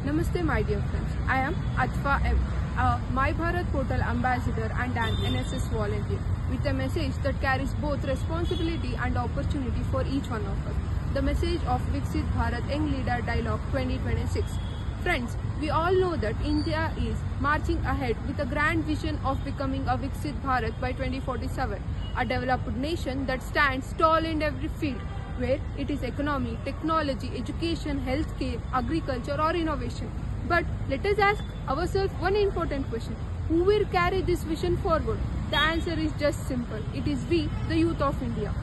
Namaste my dear friends, I am Atfa M, a My Bharat portal ambassador and an NSS volunteer with a message that carries both responsibility and opportunity for each one of us. The message of Viksit Bharat Young Leader Dialogue 2026. Friends, we all know that India is marching ahead with a grand vision of becoming a Viksit Bharat by 2047, a developed nation that stands tall in every field, where it is economy, technology, education, healthcare, agriculture or innovation. But let us ask ourselves one important question. Who will carry this vision forward? The answer is just simple. It is we, the youth of India.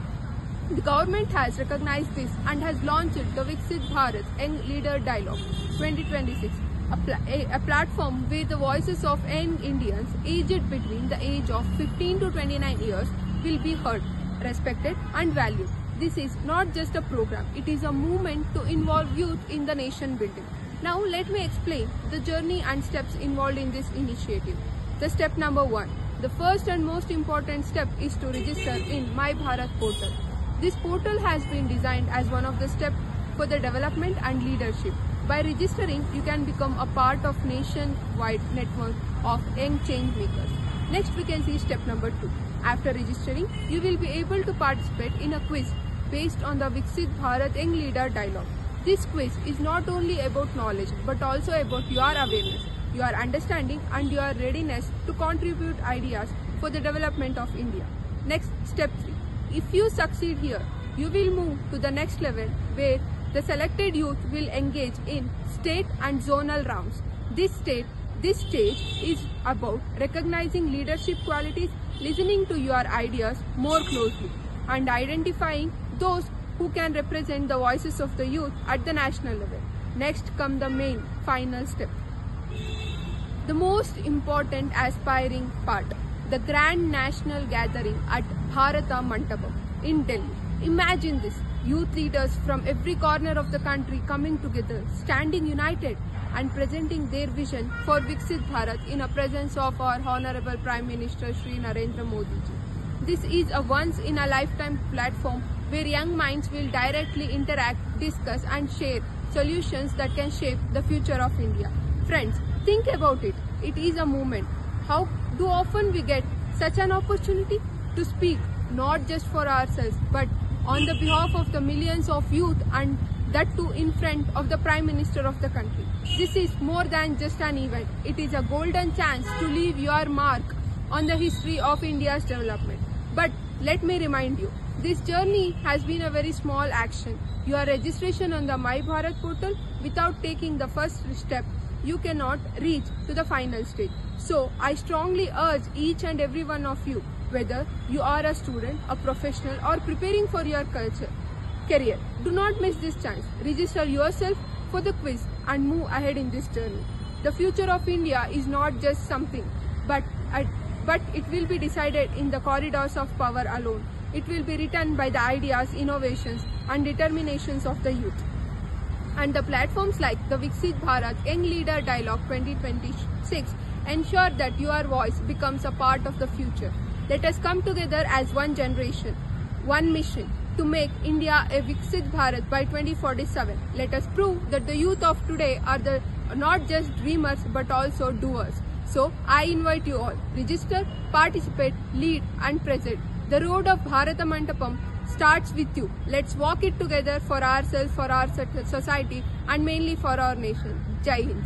The government has recognized this and has launched the Viksit Bharat Young Leader Dialogue 2026, a platform where the voices of young Indians aged between the age of 15 to 29 years will be heard, respected and valued. This is not just a program, it is a movement to involve youth in the nation building. Now let me explain the journey and steps involved in this initiative. The step number 1. The first and most important step is to register in My Bharat portal. This portal has been designed as one of the steps for the development and leadership. By registering, you can become a part of nationwide network of young change makers. Next, we can see step number 2. After registering, you will be able to participate in a quiz based on the Viksit Bharat Young Leader Dialogue. This quiz is not only about knowledge but also about your awareness, your understanding and your readiness to contribute ideas for the development of India. Next, step 3. If you succeed here, you will move to the next level where the selected youth will engage in state and zonal rounds. This stage is about recognizing leadership qualities, listening to your ideas more closely and identifying those who can represent the voices of the youth at the national level. Next come the main final step. The most important aspiring part, the grand national gathering at Bharata Mandapam in Delhi. Imagine this, youth leaders from every corner of the country coming together, standing united and presenting their vision for Viksit Bharat in a presence of our Honorable Prime Minister Shri Narendra Modi ji. This is a once-in-a-lifetime platform where young minds will directly interact, discuss and share solutions that can shape the future of India. Friends, think about it. It is a movement. How often we get such an opportunity to speak not just for ourselves but on the behalf of the millions of youth, and that too in front of the Prime Minister of the country. This is more than just an event. It is a golden chance to leave your mark on the history of India's development. But let me remind you, this journey has been a very small action. Your registration on the My Bharat portal, without taking the first step, you cannot reach to the final stage. So I strongly urge each and every one of you, whether you are a student, a professional or preparing for your career, do not miss this chance. Register yourself for the quiz and move ahead in this journey. The future of India is not just something, but it will be decided in the corridors of power alone. It will be written by the ideas, innovations and determinations of the youth. And the platforms like the Viksit Bharat Young Leader Dialogue 2026 ensure that your voice becomes a part of the future. Let us come together as one generation, one mission to make India a Viksit Bharat by 2047. Let us prove that the youth of today are not just dreamers but also doers. So I invite you all, register, participate, lead and present. The road of Bharata Mandapam starts with you. Let's walk it together for ourselves, for our society and mainly for our nation. Jai Hind.